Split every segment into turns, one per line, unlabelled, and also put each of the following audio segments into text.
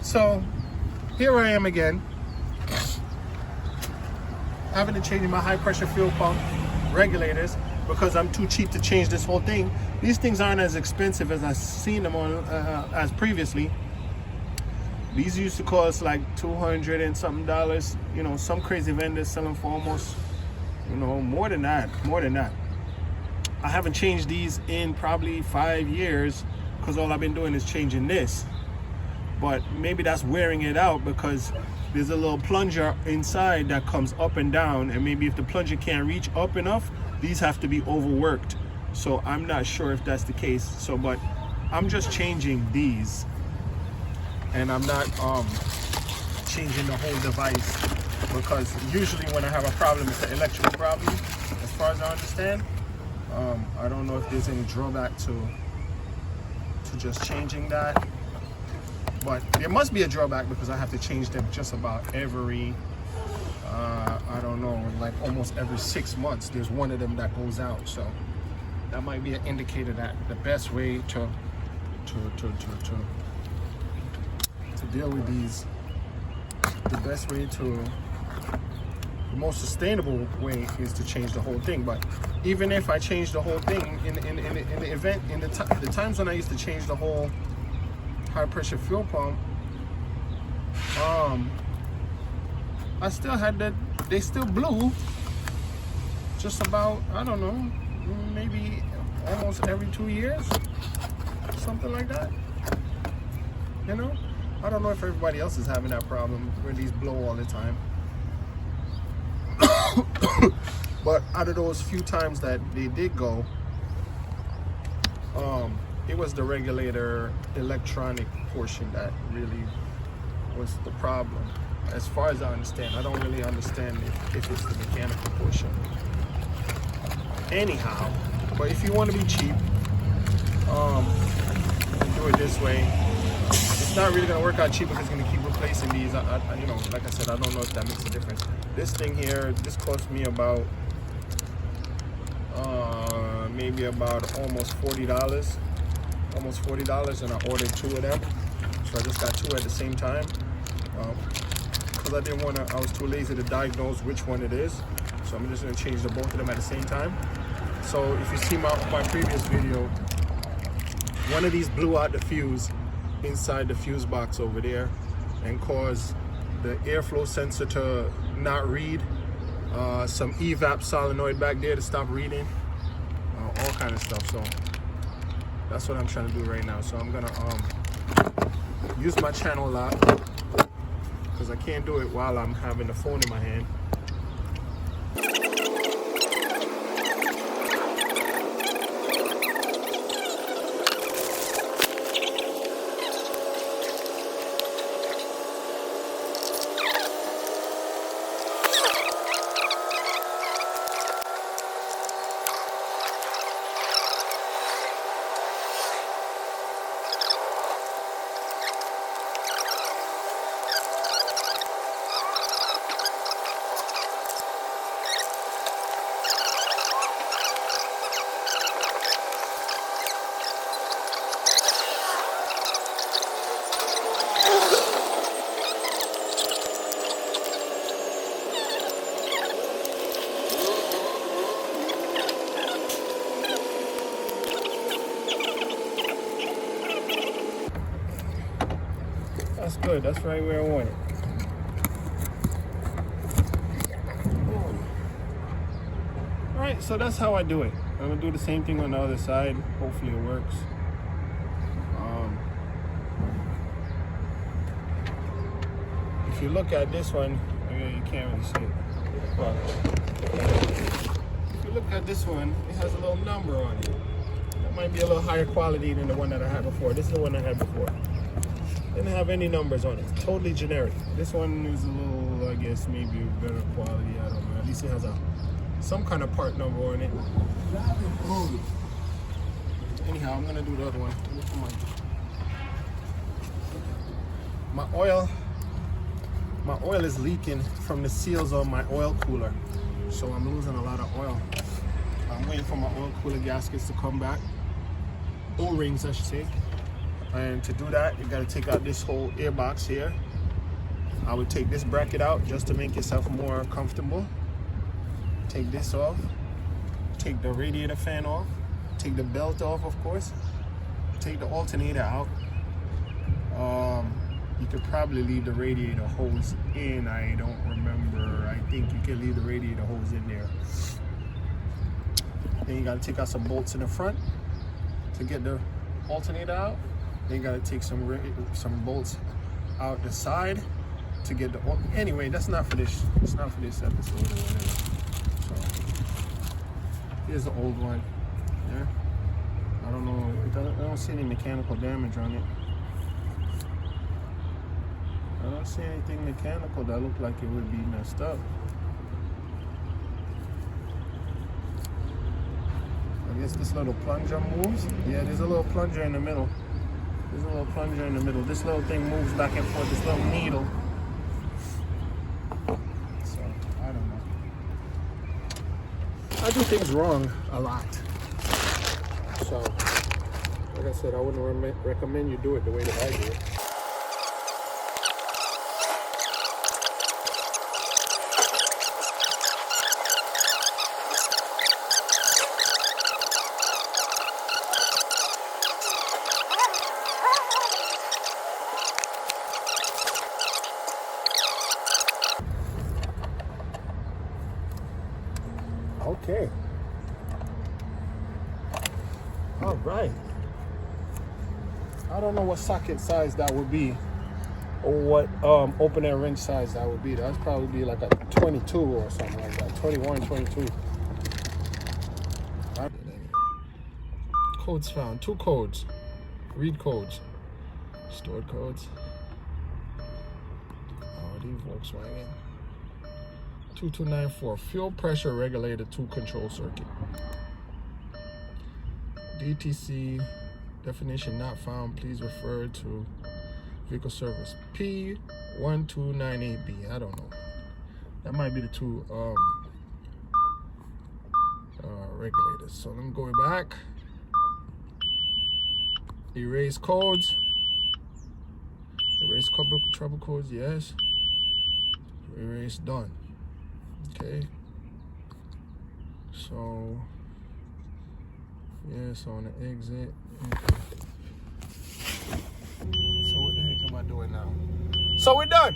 So here I am again, having to change my high pressure fuel pump regulators because I'm too cheap to change this whole thing. These things aren't as expensive as I've seen them on as previously. These used to cost like $200 and something. You know, some crazy vendors sell them for almost, you know, more than that. I haven't changed these in probably 5 years because all I've been doing is changing this. But maybe that's wearing it out because there's a little plunger inside that comes up and down, and maybe if the plunger can't reach up enough, these have to be overworked. So I'm not sure if that's the case. So, but I'm just changing these, and I'm not changing the whole device, because usually when I have a problem, it's an electrical problem, as far as I understand. I don't know if there's any drawback to just changing that, but there must be a drawback because I have to change them just about every I don't know, like almost every 6 months there's one of them that goes out. So that might be an indicator that the best way to deal with these, the most sustainable way is to change the whole thing. But even if I change the whole thing in the times when I used to change the whole high pressure fuel pump, I still had that, they still blew just about, I don't know, maybe almost every 2 years, something like that. You know, I don't know if everybody else is having that problem where these blow all the time. But out of those few times that they did go, it was the regulator electronic portion that really was the problem, as far as I understand. I don't really understand if it's the mechanical portion. Anyhow, but if you want to be cheap, do it this way. It's not really going to work out cheap because it's going to keep replacing these. You know, like I said, I don't know if that makes a difference. This thing here, this cost me about maybe about almost $40, and I ordered 2 of them. So I just got 2 at the same time because I didn't want to. I was too lazy to diagnose which one it is. So I'm just going to change the both of them at the same time. So if you see my previous video, one of these blew out the fuse inside the fuse box over there and caused the airflow sensor to not read, some evap solenoid back there to stop reading, all kind of stuff. So that's what I'm trying to do right now. So I'm gonna use my channel lock because I can't do it while I'm having the phone in my hand. That's good. That's right where I want it. Alright, so that's how I do it. I'm going to do the same thing on the other side. Hopefully it works. If you look at this one, you can't really see it. But if you look at this one, it has a little number on it. That might be a little higher quality than the one that I had before. This is the one I had before. Didn't have any numbers on it. Totally generic. This one is a little, I guess, maybe better quality. I don't know. At least it has some kind of part number on it. Anyhow, I'm gonna do the other one. My oil is leaking from the seals of my oil cooler, so I'm losing a lot of oil. I'm waiting for my oil cooler gaskets to come back. O-rings, I should say. And to do that, you got to take out this whole air box here. I would take this bracket out just to make yourself more comfortable. Take this off. Take the radiator fan off. Take the belt off, of course. Take the alternator out. You could probably leave the radiator hose in. I don't remember. I think you can leave the radiator hose in there. Then you got to take out some bolts in the front to get the alternator out. Then you got to take some bolts out the side to get the. Anyway, that's not for this. It's not for this episode or whatever. So here's the old one. There. I don't know. I don't see any mechanical damage on it. I don't see anything mechanical that looked like it would be messed up. I guess this little plunger moves. Yeah, there's a little plunger in the middle. There's a little plunger in the middle. This little thing moves back and forth, this little needle. So, I don't know. I do things wrong a lot. So, like I said, I wouldn't recommend you do it the way that I do it. Okay. All right. I don't know what socket size that would be, or what open air wrench size that would be. That's probably like a 22 or something like that. 21, 22. Codes found. 2 codes. Read codes. Stored codes. Audi, Volkswagen. 2294, fuel pressure regulator 2 control circuit. DTC definition not found. Please refer to vehicle service P1298B. I don't know. That might be the 2 regulators. So let me go back. Erase codes. Erase trouble codes. Yes. Erase done. Okay, so yes, on the exit. Okay. So what the heck am I doing now? So we're done.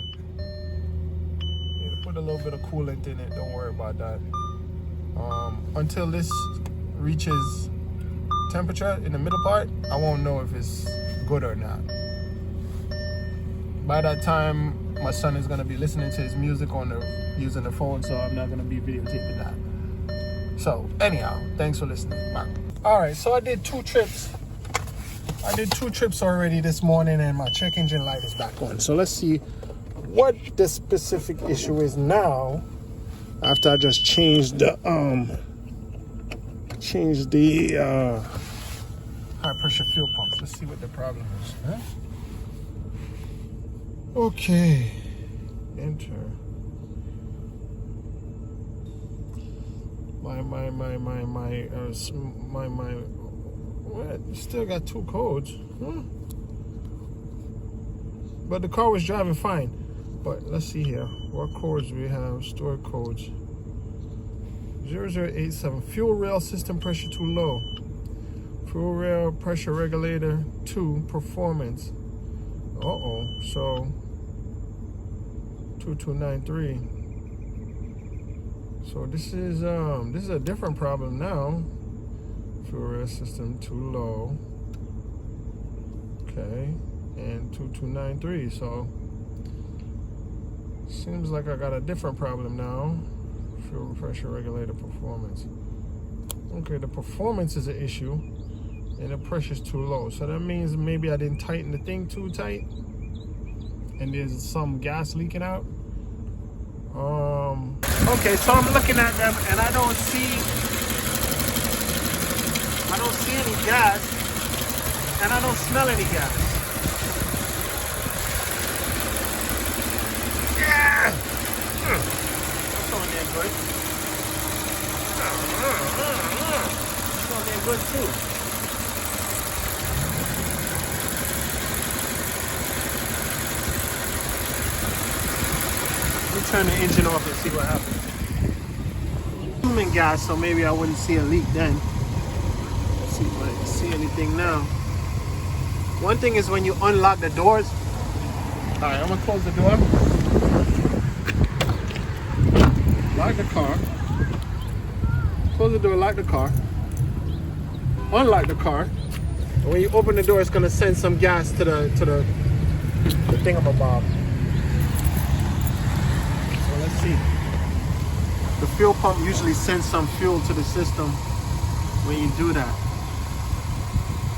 Need to put a little bit of coolant in it. Don't worry about that. Until this reaches temperature in the middle part, I won't know if it's good or not. By that time, my son is going to be listening to his music using the phone, so I'm not going to be videotaping that. So anyhow, thanks for listening. Bye. All right, so I did 2 trips. I did 2 trips already this morning, and my check engine light is back on. So let's see what the specific issue is now after I just changed the high pressure fuel pumps. Let's see what the problem is. Huh? Okay, enter. What? Still got 2 codes. But the car was driving fine. But let's see here. What codes we have? Stored codes. 0087. Fuel rail system pressure too low. Fuel rail pressure regulator 2 performance. So 2293. So this is a different problem now. Fuel rail system too low. Okay, and 2293. So seems like I got a different problem now. Fuel pressure regulator performance. Okay, the performance is an issue, and the pressure's too low. So that means maybe I didn't tighten the thing too tight, and there's some gas leaking out. Okay, so I'm looking at them, and I don't see any gas, and I don't smell any gas. Yeah, that's all damn good. That's all damn good too. turn the engine off and see what happens. Human gas, so maybe I wouldn't see a leak then. Let's see if I see anything now. One thing is when you unlock the doors. All right, I'm gonna close the door. Lock the car. Close the door, lock the car. Unlock the car. And when you open the door, it's gonna send some gas to the thingamabob. So let's see. The fuel pump usually sends some fuel to the system when you do that.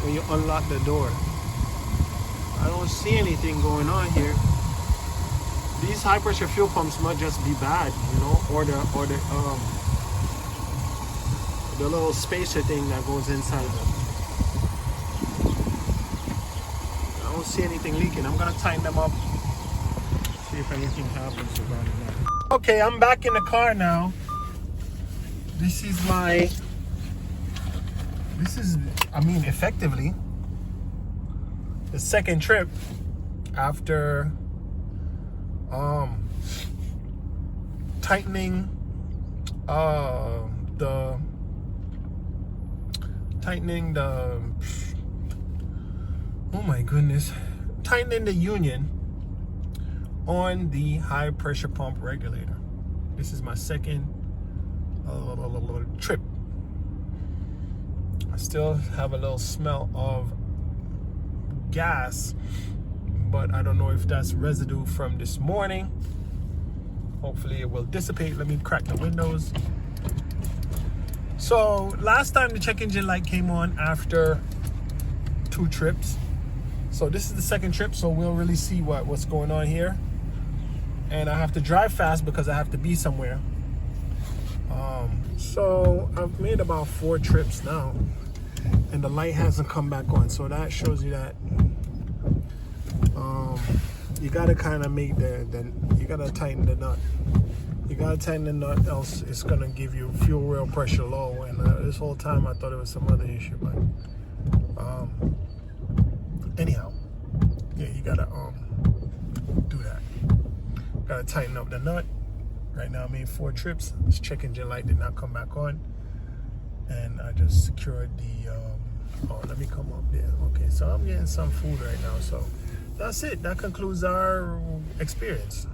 When you unlock the door. I don't see anything going on here. These high pressure fuel pumps might just be bad, you know, or the little spacer thing that goes inside them. I don't see anything leaking. I'm gonna tighten them up, see if anything happens about it now. Okay, I'm back in the car now. This is, I mean, effectively the second trip after tightening the union on the high pressure pump regulator. This is my second trip. I still have a little smell of gas, but I don't know if that's residue from this morning. Hopefully it will dissipate. Let me crack the windows. So last time the check engine light came on after 2 trips. So this is the second trip, so we'll really see what's going on here. And I have to drive fast because I have to be somewhere. So I've made about 4 trips now, and the light hasn't come back on. So that shows you that you gotta kind of make you gotta tighten the nut. You gotta tighten the nut, else it's gonna give you fuel rail pressure low. And this whole time I thought it was some other issue, but anyhow, yeah, you gotta do that. Gotta tighten up the nut. Right now I made 4 trips. This check engine light did not come back on, and I just secured the let me come up there. Okay, so I'm getting some food right now. So that's it. That concludes our experience.